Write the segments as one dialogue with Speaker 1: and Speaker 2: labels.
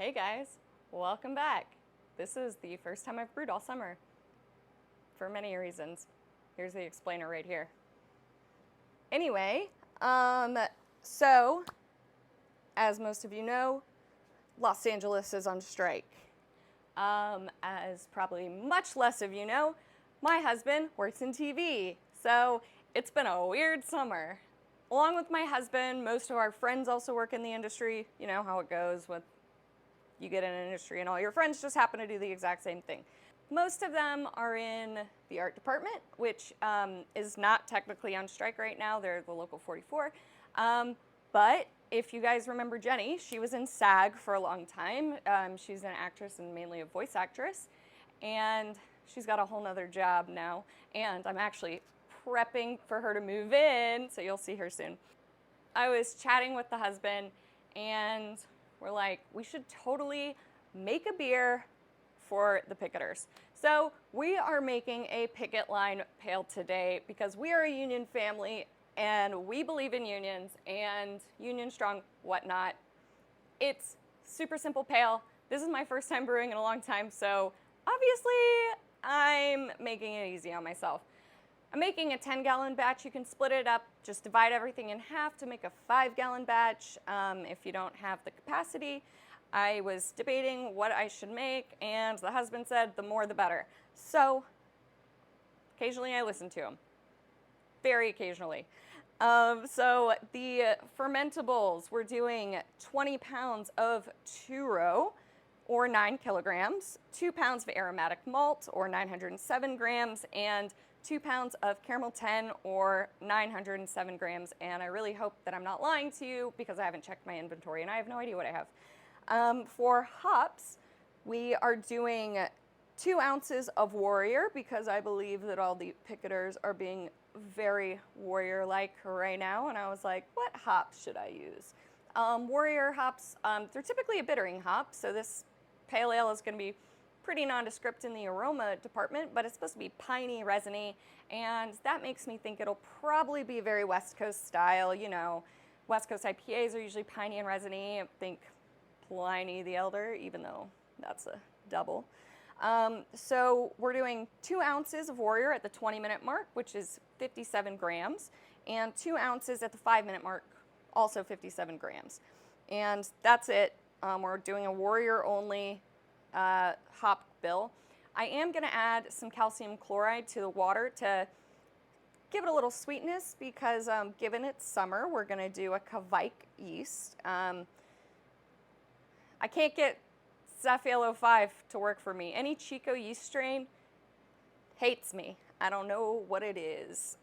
Speaker 1: Hey guys, welcome back. This is the first time I've brewed all summer for many reasons. Here's the explainer right here. Anyway, so as most of you know, Los Angeles is on strike. As probably much less of you know, my husband works in TV, so it's been a weird summer. Along with my husband, most of our friends also work in the industry. You know how it goes with you get in an industry and all your friends just happen to do the exact same thing. Most of them are in the art department, which is not technically on strike right now. They're the local 44. But if you guys remember Jenny, she was in SAG for a long time. She's an actress and mainly a voice actress. And she's got a whole nother job now. And I'm actually prepping for her to move in, so you'll see her soon. I was chatting with the husband and we're like, we should totally make a beer for the picketers. So we are making a Picket Line Pale today because we are a union family and we believe in unions and union strong, whatnot. It's super simple pale. This is my first time brewing in a long time, so obviously I'm making it easy on myself. I'm making a 10-gallon batch. You can split it up, just divide everything in half to make a 5-gallon batch if you don't have the capacity. I was debating what I should make, and the husband said the more the better. So occasionally I listen to him, very occasionally. So the fermentables, we're doing 20 pounds of two-row, or 9 kilograms, 2 pounds of aromatic malt, or 907 grams, and 2 pounds of caramel 10 or 907 grams, and I really hope that I'm not lying to you because I haven't checked my inventory and I have no idea what I have. For hops, we are doing 2 ounces of Warrior because I believe that all the picketers are being very Warrior-like right now, and I was like, what hops should I use? Warrior hops, they're typically a bittering hop, so this pale ale is going to be pretty nondescript in the aroma department, but it's supposed to be piney, resiny, and that makes me think it'll probably be very West Coast style. You know, West Coast IPAs are usually piney and resiny. I think Pliny the Elder, even though that's a double. So we're doing 2 ounces of Warrior at the 20-minute mark, which is 57 grams, and 2 ounces at the 5-minute mark, also 57 grams. And that's it. We're doing a Warrior only hop bill. I am going to add some calcium chloride to the water to give it a little sweetness because given it's summer, we're going to do a Kveik yeast. I can't get Zaphiel 05 to work for me. Any Chico yeast strain hates me. I don't know what it is.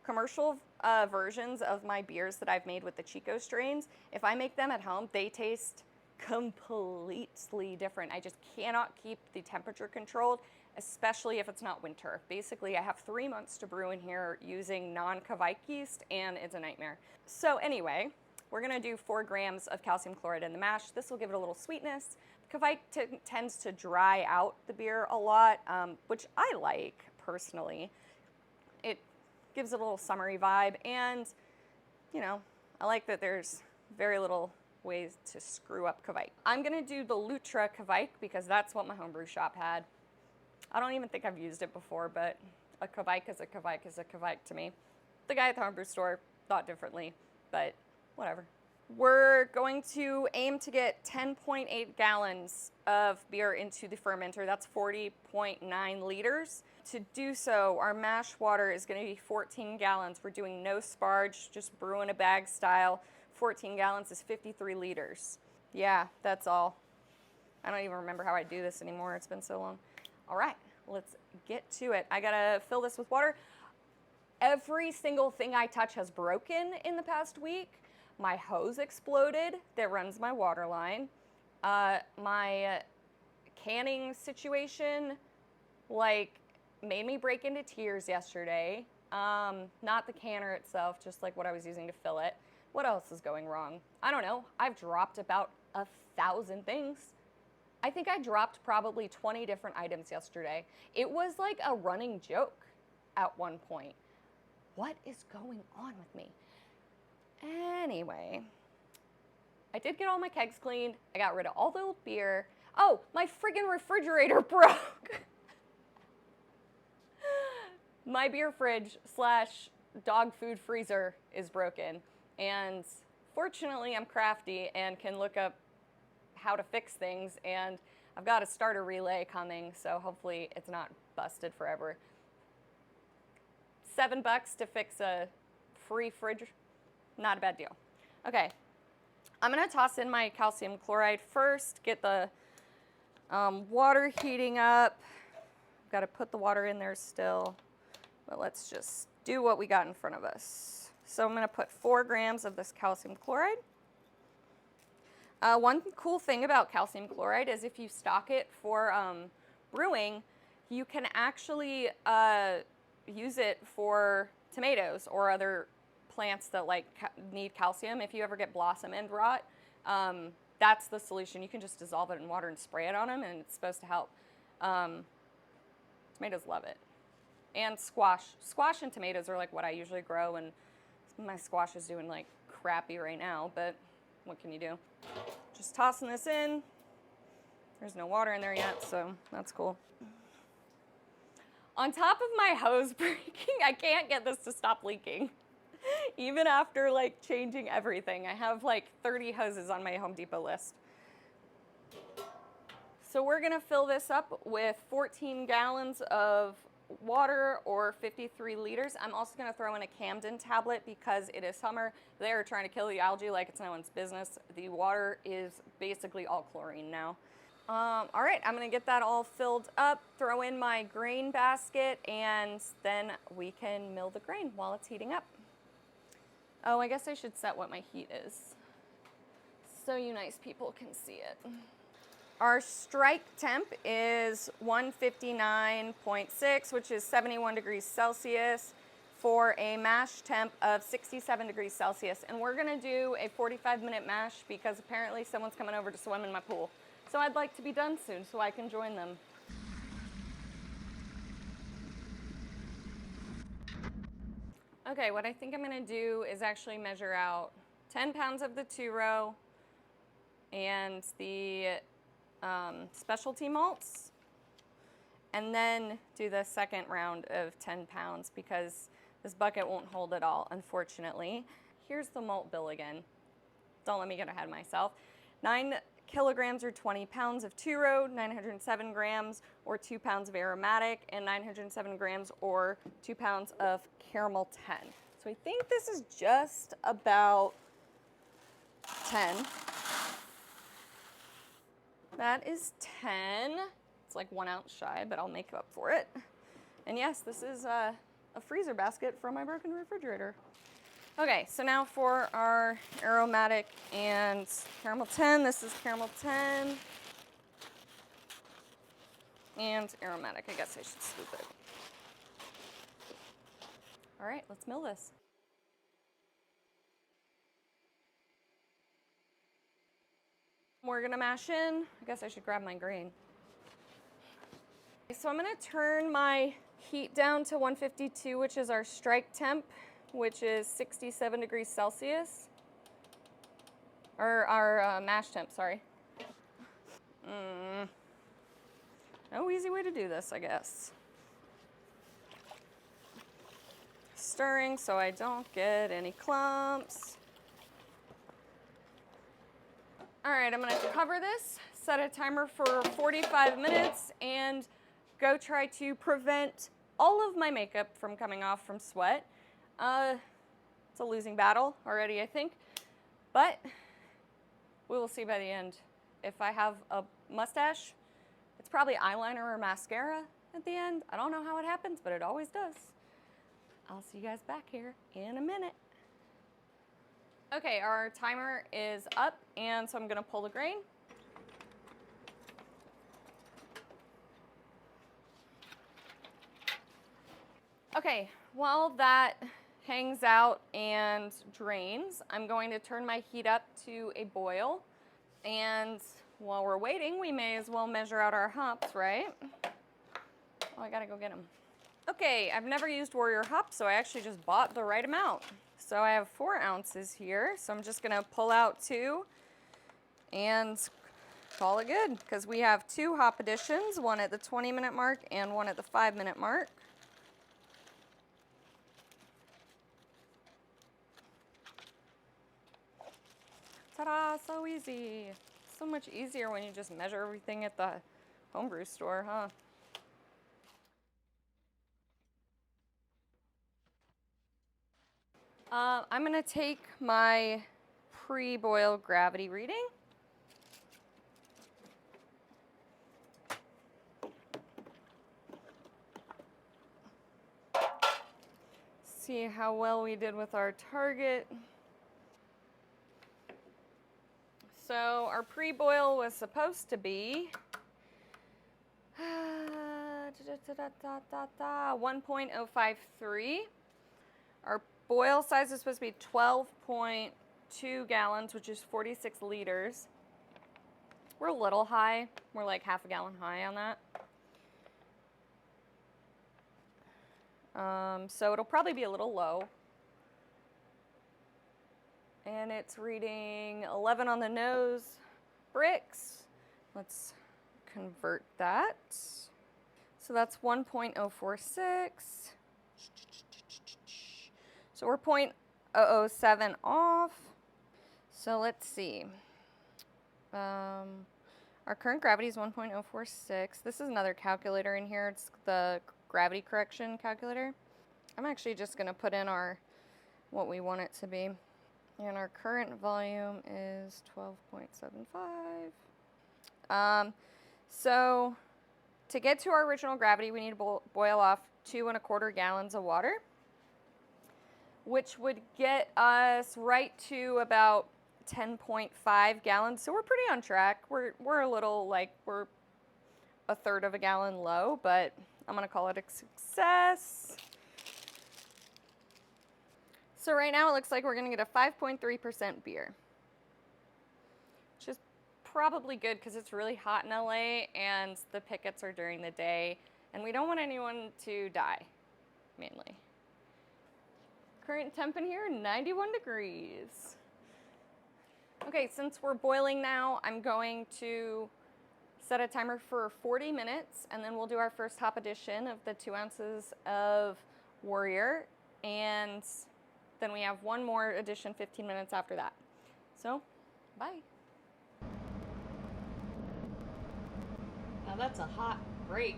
Speaker 1: Commercial versions of my beers that I've made with the Chico strains, if I make them at home, they taste completely different. I just cannot keep the temperature controlled, especially if it's not winter. Basically, I have 3 months to brew in here using non-Kveik yeast, and it's a nightmare. So anyway, we're gonna do 4 grams of calcium chloride in the mash. This will give it a little sweetness. Kveik tends to dry out the beer a lot, which I like personally. It gives it a little summery vibe, and you know, I like that there's very little ways to screw up Kveik. I'm gonna do the Lutra Kveik because that's what my homebrew shop had. I don't even think I've used it before, but a Kveik is a Kveik is a Kveik to me. The guy at the homebrew store thought differently, but whatever. We're going to aim to get 10.8 gallons of beer into the fermenter. That's 40.9 liters. To do so, our mash water is going to be 14 gallons. We're doing no sparge, just brew in a bag style. 14 gallons is 53 liters. Yeah, that's all. I don't even remember how I do this anymore. It's been so long. All right, let's get to it. I gotta fill this with water. Every single thing I touch has broken in the past week. My hose exploded that runs my water line. My canning situation, made me break into tears yesterday. Not the canner itself, just like what I was using to fill it. What else is going wrong? I don't know. I've dropped about 1,000 things. I think I dropped probably 20 different items yesterday. It was like a running joke at one point. What is going on with me? Anyway, I did get all my kegs cleaned. I got rid of all the old beer. Oh, my friggin' refrigerator broke. My beer fridge slash dog food freezer is broken. And fortunately, I'm crafty and can look up how to fix things. And I've got a starter relay coming, so hopefully it's not busted forever. $7 to fix a free fridge, not a bad deal. Okay, I'm gonna toss in my calcium chloride first, get the water heating up. Got to put the water in there still, but let's just do what we got in front of us. So I'm gonna put 4 grams of this calcium chloride. One cool thing about calcium chloride is if you stock it for brewing, you can actually use it for tomatoes or other plants that need calcium. If you ever get blossom end rot, that's the solution. You can just dissolve it in water and spray it on them, and it's supposed to help. Tomatoes love it. And squash. Squash and tomatoes are like what I usually grow, and my squash is doing like crappy right now, but what can you do? Just tossing this in. There's no water in there yet, so that's cool. On top of my hose breaking, I can't get this to stop leaking. Even after like changing everything. I have like 30 hoses on my Home Depot list. So we're gonna fill this up with 14 gallons of water or 53 liters. I'm also gonna throw in a Camden tablet because it is summer. They are trying to kill the algae like it's no one's business. The water is basically all chlorine now. All right, I'm gonna get that all filled up, throw in my grain basket, and then we can mill the grain while it's heating up. Oh, I guess I should set what my heat is so you nice people can see it. Our strike temp is 159.6, which is 71 degrees Celsius, for a mash temp of 67 degrees Celsius. And we're gonna do a 45-minute mash because apparently someone's coming over to swim in my pool. So I'd like to be done soon so I can join them. Okay, what I think I'm gonna do is actually measure out 10 pounds of the 2-row and the specialty malts, and then do the second round of 10 pounds because this bucket won't hold it all, unfortunately. Here's the malt bill again. Don't let me get ahead of myself. 9 kilograms or 20 pounds of 2-row, 907 grams or 2 pounds of aromatic, and 907 grams or 2 pounds of caramel 10. So I think this is just about 10. That is 10. It's like 1 ounce shy, but I'll make up for it. And yes, this is a freezer basket from my broken refrigerator. Okay, so now for our aromatic and caramel 10. This is caramel 10 and aromatic. I guess I should scoop it. All right, let's mill this. We're gonna mash in. I guess I should grab my grain. So I'm gonna turn my heat down to 152, which is our strike temp, which is 67 degrees Celsius. Or our mash temp, sorry. No easy way to do this, I guess. Stirring so I don't get any clumps. All right, I'm gonna cover this, set a timer for 45 minutes, and go try to prevent all of my makeup from coming off from sweat. It's a losing battle already, I think, but we will see by the end. If I have a mustache, it's probably eyeliner or mascara at the end. I don't know how it happens, but it always does. I'll see you guys back here in a minute. Okay, our timer is up, and so I'm gonna pull the grain. Okay, while that hangs out and drains, I'm going to turn my heat up to a boil. And while we're waiting, we may as well measure out our hops, right? Oh, I gotta go get them. Okay, I've never used Warrior hops, so I actually just bought the right amount. So I have 4 ounces here, so I'm just gonna pull out 2 and call it good, because we have 2 hop additions, one at the 20-minute mark and one at the 5-minute mark. Ta-da, so easy. So much easier when you just measure everything at the homebrew store, huh? I'm gonna take my pre-boil gravity reading. See how well we did with our target. So our pre-boil was supposed to be 1.053. Our boil size is supposed to be 12.2 gallons, which is 46 liters. We're a little high. We're like half a gallon high on that. So it'll probably be a little low. And it's reading 11 on the nose bricks. Let's convert that. So that's 1.046. So we're 0.007 off. So let's see. Our current gravity is 1.046. This is another calculator in here. It's the gravity correction calculator. I'm actually just going to put in what we want it to be. And our current volume is 12.75. So to get to our original gravity, we need to boil off 2¼ gallons of water, which would get us right to about 10.5 gallons. So we're pretty on track. We're a little we're 1/3 of a gallon low, but I'm gonna call it a success. So right now it looks like we're gonna get a 5.3% beer, which is probably good because it's really hot in LA and the pickets are during the day and we don't want anyone to die, mainly. Current temp in here, 91 degrees. Okay, since we're boiling now, I'm going to set a timer for 40 minutes and then we'll do our first hop addition of the 2 ounces of Warrior, and then we have one more addition 15 minutes after that. So, bye. Now that's a hot break.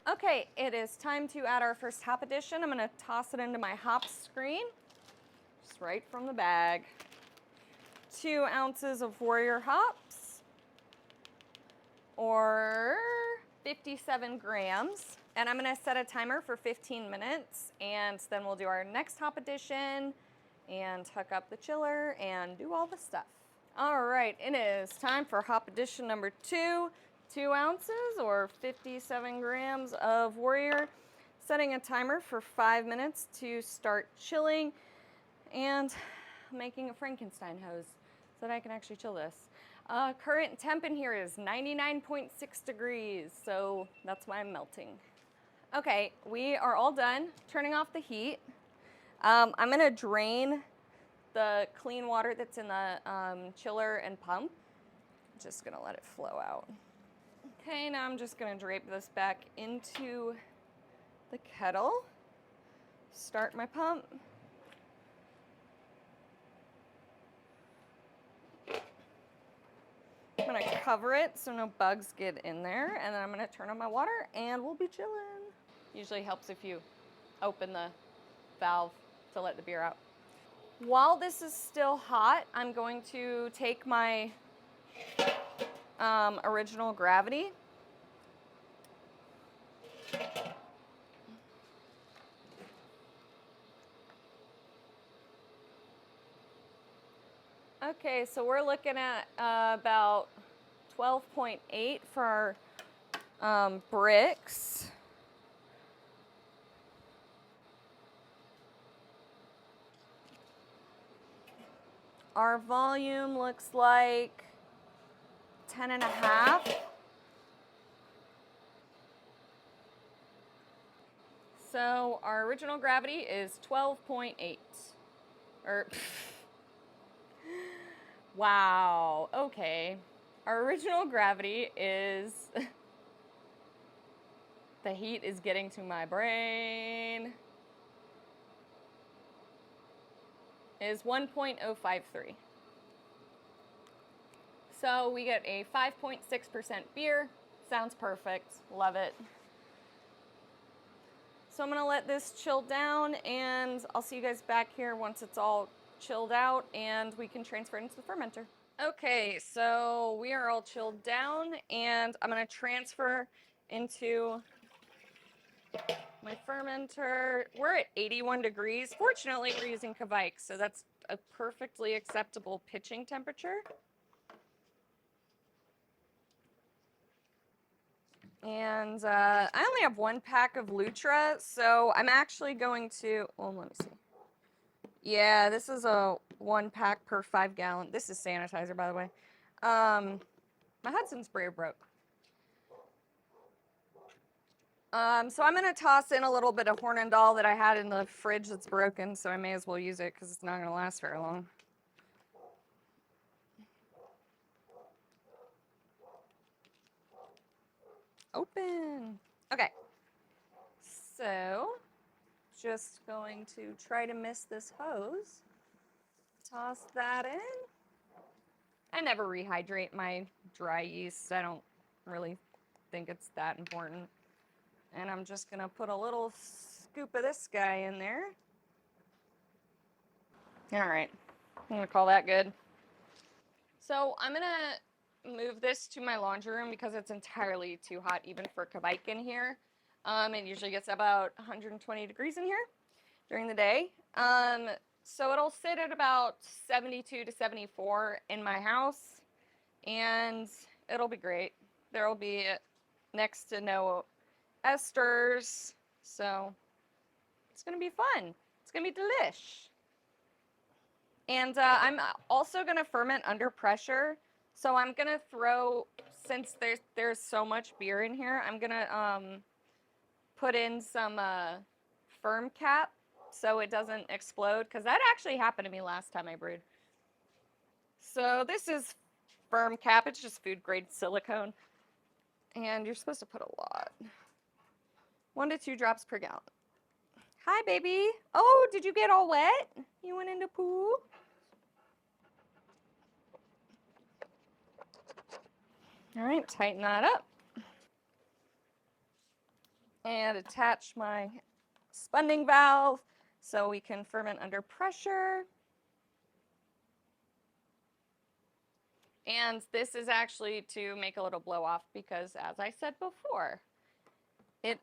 Speaker 1: Okay, it is time to add our first hop addition. I'm gonna toss it into my hop screen, just right from the bag. 2 ounces of Warrior hops, or 57 grams. And I'm gonna set a timer for 15 minutes, and then we'll do our next hop addition and hook up the chiller and do all the stuff. All right, it is time for hop addition number 2. 2 ounces or 57 grams of Warrior. Setting a timer for 5 minutes to start chilling and making a Frankenstein hose so that I can actually chill this. Current temp in here is 99.6 degrees, so that's why I'm melting. Okay, we are all done. Turning off the heat. I'm gonna drain the clean water that's in the chiller and pump. Just gonna let it flow out. Okay, now I'm just gonna drape this back into the kettle. Start my pump. I'm gonna cover it so no bugs get in there, and then I'm gonna turn on my water and we'll be chilling. Usually helps if you open the valve to let the beer out. While this is still hot, I'm going to take my original gravity. Okay, so we're looking at about 12.8 for our bricks. Our volume looks like 10.5. So our original gravity is 12.8. Wow, okay. Our original gravity is, the heat is getting to my brain, is 1.053. So we get a 5.6% beer. Sounds perfect, love it. So I'm gonna let this chill down and I'll see you guys back here once it's all chilled out and we can transfer it into the fermenter. Okay, so we are all chilled down and I'm gonna transfer into my fermenter. We're at 81 degrees. Fortunately, we're using Kveik, so that's a perfectly acceptable pitching temperature. And I only have 1 pack of Lutra, so I'm actually going to, well, let me see. Yeah, this is a 1 pack per 5 gallon. This is sanitizer, by the way. My Hudson sprayer broke. So I'm gonna toss in a little bit of Hornindal that I had in the fridge that's broken, so I may as well use it because it's not gonna last very long. Open. Okay. So, just going to try to miss this hose. Toss that in. I never rehydrate my dry yeast. I don't really think it's that important. And I'm just gonna put a little scoop of this guy in there. All right, I'm gonna call that good. So I'm gonna move this to my laundry room because it's entirely too hot even for Kveik in here. It usually gets about 120 degrees in here during the day. So it'll sit at about 72 to 74 in my house and it'll be great. There'll be next to no esters, so it's gonna be fun. It's gonna be delish. And I'm also gonna ferment under pressure. So I'm gonna throw, since there's so much beer in here, I'm gonna put in some firm cap so it doesn't explode, because that actually happened to me last time I brewed. So this is firm cap. It's just food grade silicone. And you're supposed to put a lot. 1 to 2 drops per gallon. Hi, baby. Oh, did you get all wet? You went into pool? All right, tighten that up. And attach my spunding valve so we can ferment under pressure. And this is actually to make a little blow off because, as I said before, it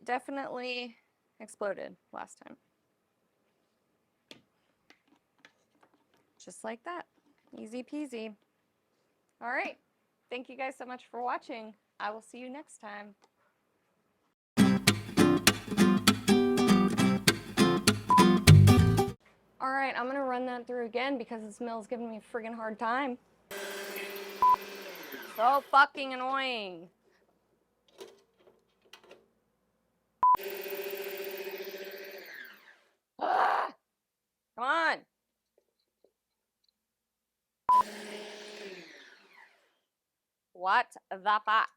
Speaker 1: definitely exploded last time. Just like that. Easy peasy. All right. Thank you guys so much for watching. I will see you next time. All right, I'm gonna run that through again because this mill's giving me a friggin' hard time. So fucking annoying. Ah, come on. What the fuck?